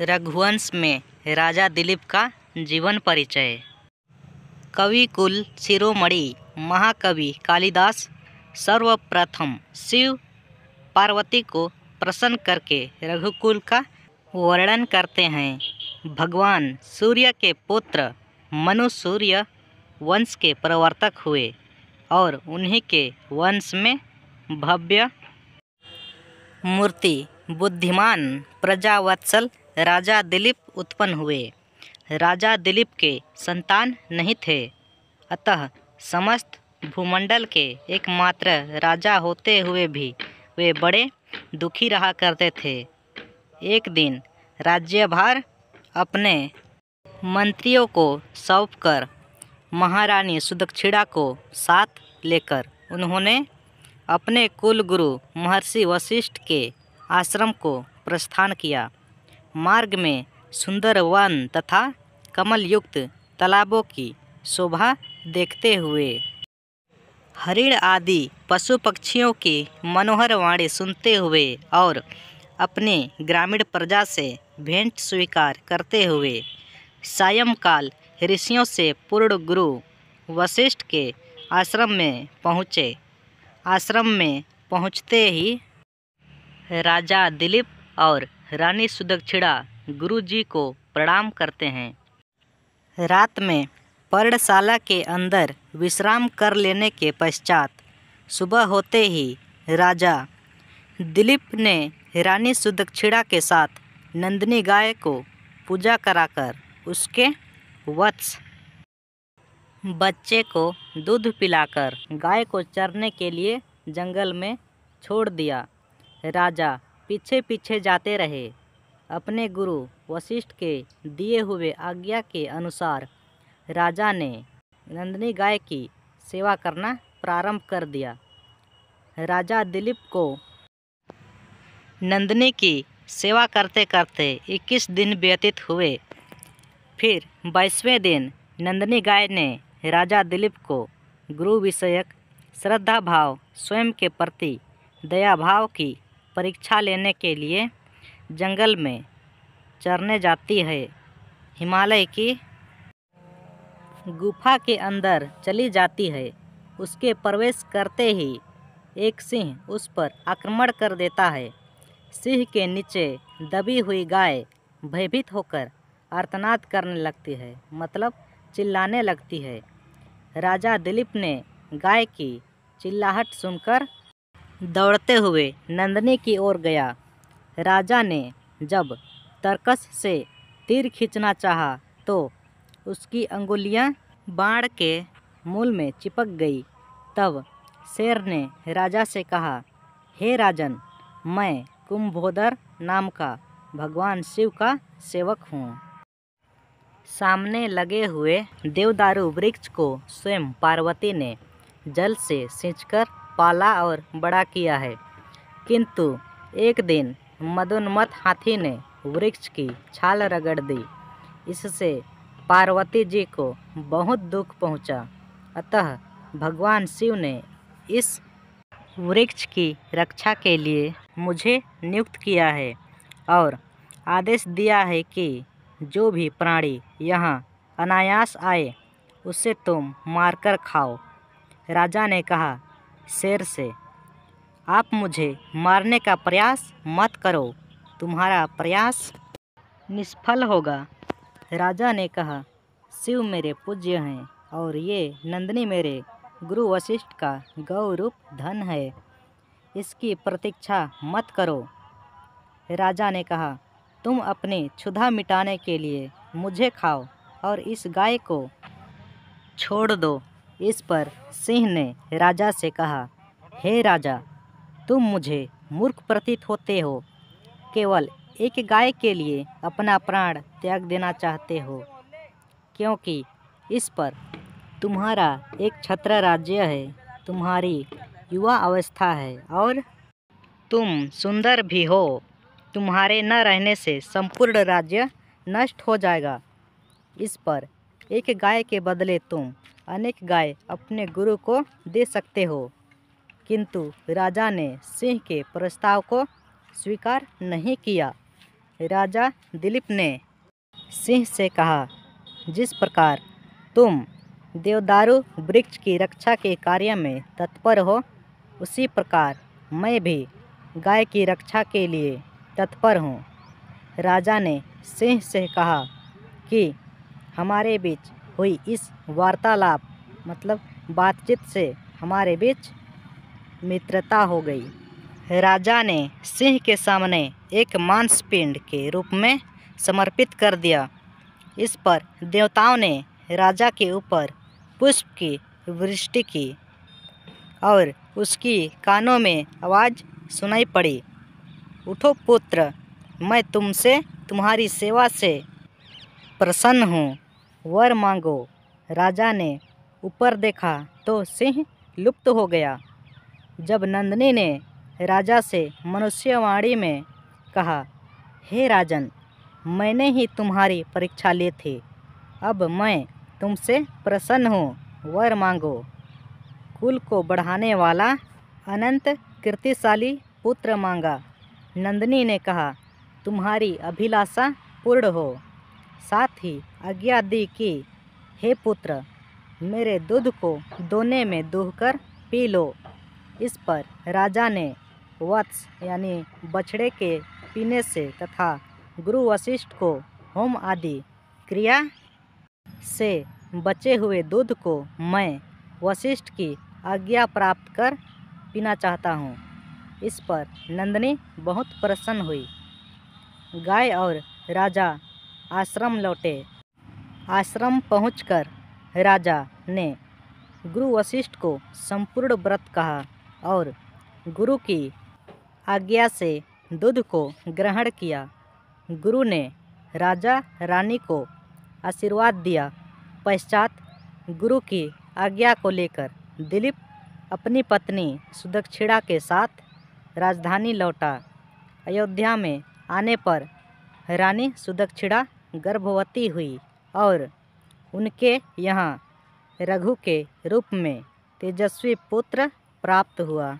रघुवंश में राजा दिलीप का जीवन परिचय। कवि कुल शिरोमणि महाकवि कालिदास सर्वप्रथम शिव पार्वती को प्रसन्न करके रघुकुल का वर्णन करते हैं। भगवान सूर्य के पुत्र मनु सूर्य वंश के प्रवर्तक हुए और उन्हीं के वंश में भव्य मूर्ति बुद्धिमान प्रजावत्सल राजा दिलीप उत्पन्न हुए। राजा दिलीप के संतान नहीं थे, अतः समस्त भूमंडल के एकमात्र राजा होते हुए भी वे बड़े दुखी रहा करते थे। एक दिन राज्यभार अपने मंत्रियों को सौंपकर महारानी सुदक्षिणा को साथ लेकर उन्होंने अपने कुलगुरु महर्षि वशिष्ठ के आश्रम को प्रस्थान किया। मार्ग में सुंदर वन तथा कमल युक्त तालाबों की शोभा देखते हुए हरिण आदि पशु पक्षियों की मनोहर वाणी सुनते हुए और अपनी ग्रामीण प्रजा से भेंट स्वीकार करते हुए सायंकाल ऋषियों से पूर्ण गुरु वशिष्ठ के आश्रम में पहुँचे। आश्रम में पहुँचते ही राजा दिलीप और रानी सुदक्षिणा गुरुजी को प्रणाम करते हैं। रात में पर्णशाला के अंदर विश्राम कर लेने के पश्चात सुबह होते ही राजा दिलीप ने रानी सुदक्षिणा के साथ नंदिनी गाय को पूजा कराकर उसके वत्स बच्चे को दूध पिलाकर गाय को चरने के लिए जंगल में छोड़ दिया। राजा पीछे पीछे जाते रहे। अपने गुरु वशिष्ठ के दिए हुए आज्ञा के अनुसार राजा ने नंदिनी गाय की सेवा करना प्रारंभ कर दिया। राजा दिलीप को नंदिनी की सेवा करते करते 21 दिन व्यतीत हुए। फिर 22वें दिन नंदिनी गाय ने राजा दिलीप को गुरु विषयक श्रद्धा भाव स्वयं के प्रति दया भाव की परीक्षा लेने के लिए जंगल में चरने जाती है। हिमालय की गुफा के अंदर चली जाती है। उसके प्रवेश करते ही एक सिंह उस पर आक्रमण कर देता है। सिंह के नीचे दबी हुई गाय भयभीत होकर आर्तनाद करने लगती है, मतलब चिल्लाने लगती है। राजा दिलीप ने गाय की चिल्लाहट सुनकर दौड़ते हुए नंदिनी की ओर गया। राजा ने जब तरकस से तीर खींचना चाहा तो उसकी अंगुलियां बाण के मूल में चिपक गई। तब शेर ने राजा से कहा, हे राजन, मैं कुंभोदर नाम का भगवान शिव का सेवक हूँ। सामने लगे हुए देवदारू वृक्ष को स्वयं पार्वती ने जल से सींचकर पाला और बड़ा किया है। किंतु एक दिन मदोन्मत्त हाथी ने वृक्ष की छाल रगड़ दी। इससे पार्वती जी को बहुत दुख पहुंचा। अतः भगवान शिव ने इस वृक्ष की रक्षा के लिए मुझे नियुक्त किया है और आदेश दिया है कि जो भी प्राणी यहाँ अनायास आए उसे तुम मारकर खाओ। राजा ने कहा शेर से, आप मुझे मारने का प्रयास मत करो, तुम्हारा प्रयास निष्फल होगा। राजा ने कहा, शिव मेरे पूज्य हैं और ये नंदिनी मेरे गुरु वशिष्ठ का गौरूप धन है, इसकी प्रतीक्षा मत करो। राजा ने कहा, तुम अपनी क्षुधा मिटाने के लिए मुझे खाओ और इस गाय को छोड़ दो। इस पर सिंह ने राजा से कहा, हे राजा, तुम मुझे मूर्ख प्रतीत होते हो। केवल एक गाय के लिए अपना प्राण त्याग देना चाहते हो, क्योंकि इस पर तुम्हारा एक छत्र राज्य है, तुम्हारी युवा अवस्था है और तुम सुंदर भी हो। तुम्हारे न रहने से संपूर्ण राज्य नष्ट हो जाएगा। इस पर एक गाय के बदले तुम अनेक गाय अपने गुरु को दे सकते हो। किंतु राजा ने सिंह के प्रस्ताव को स्वीकार नहीं किया। राजा दिलीप ने सिंह से कहा, जिस प्रकार तुम देवदारू वृक्ष की रक्षा के कार्य में तत्पर हो, उसी प्रकार मैं भी गाय की रक्षा के लिए तत्पर हूँ। राजा ने सिंह से कहा कि हमारे बीच हुई इस वार्तालाप मतलब बातचीत से हमारे बीच मित्रता हो गई। राजा ने सिंह के सामने एक मांसपिंड के रूप में समर्पित कर दिया। इस पर देवताओं ने राजा के ऊपर पुष्प की वृष्टि की और उसकी कानों में आवाज़ सुनाई पड़ी, उठो पुत्र, मैं तुमसे तुम्हारी सेवा से प्रसन्न हूँ, वर मांगो। राजा ने ऊपर देखा तो सिंह लुप्त हो गया। जब नंदिनी ने राजा से मनुष्यवाणी में कहा, हे राजन, मैंने ही तुम्हारी परीक्षा ली थी, अब मैं तुमसे प्रसन्न हूँ, वर मांगो। कुल को बढ़ाने वाला अनंत कीर्तिशाली पुत्र मांगा। नंदिनी ने कहा, तुम्हारी अभिलाषा पूर्ण हो। साथ ही आज्ञा दी कि हे पुत्र, मेरे दूध को दोने में दूहकर पी लो। इस पर राजा ने वत्स यानी बछड़े के पीने से तथा गुरु वशिष्ठ को होम आदि क्रिया से बचे हुए दूध को मैं वशिष्ठ की आज्ञा प्राप्त कर पीना चाहता हूँ। इस पर नंदिनी बहुत प्रसन्न हुई। गाय और राजा आश्रम लौटे। आश्रम पहुंचकर राजा ने गुरु वशिष्ठ को संपूर्ण व्रत कहा और गुरु की आज्ञा से दूध को ग्रहण किया। गुरु ने राजा रानी को आशीर्वाद दिया। पश्चात गुरु की आज्ञा को लेकर दिलीप अपनी पत्नी सुदक्षिणा के साथ राजधानी लौटा। अयोध्या में आने पर रानी सुदक्षिणा गर्भवती हुई और उनके यहाँ रघु के रूप में तेजस्वी पुत्र प्राप्त हुआ।